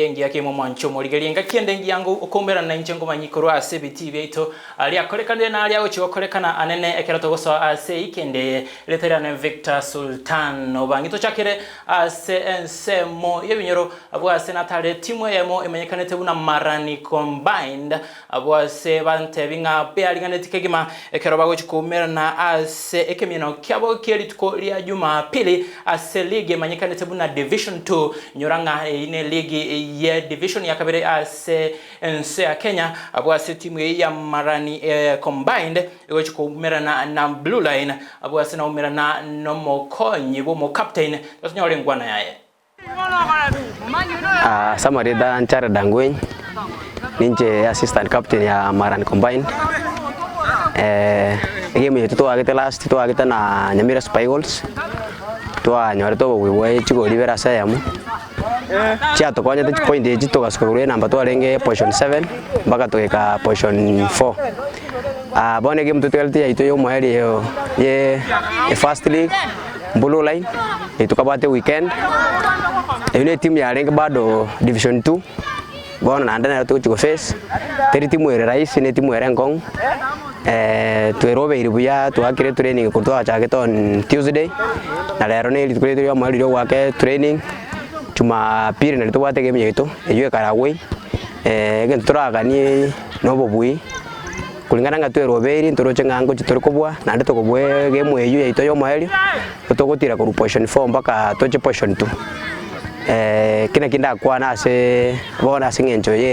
yengi yake mu mwancho murigelinga kiende ngiyango ukomera na inchengo manyikoro ase biti bito ali akorekane na ali awochi okorekana anene ekerato goso ase ikende leterane Victor Sultan obangito chakere ase ensemo yebinyoro abo ase natale timu yemo emenyekanete buna Marani Combined abo ase bante binga pe alingane tikegima ekero bagochi komera na ase ekemino kyabo kelituko lya Jumapili ase league emenyekanete buna Division 2 nyoranga ine league ye division ya kabere ase ense ya Kenya abo ase timu ya Marani Combined egochi komera na Blue Line abo ase na umera na nomokonyi bo mo captain tosnyore ngwana yaye Samari da Nchara Dangwen ninje assistant captain ya Marani Combined game yetu to agete last to agete na Nyamira Spirals to anyore to wewe chiko libera sayamu chia to kwanya to point eji to gaskore number to alenge position 7 mpaka to ka position 4 bone game to telti ito yo mahali ye first league Blue Line itu kabate weekend ile timu ya alenge bado division 2 bona na ndana to chiko face teri timu ere rais ne timu ere ngong tuerobe iribuya tuakire training kutoa chake on Tuesday na lero ne litukule yo mahali yo wake training Jumapili na litubate game yetu eyo Karawei genturaga ni nobobui kulingana nga tueroberi ntoroche ngango chitorikobwa na ndito kobwe game eyo yeito yo mahali tutogotira ku position 4 mpaka toche position 2 kina kinda kwa na ase bona singenjo ye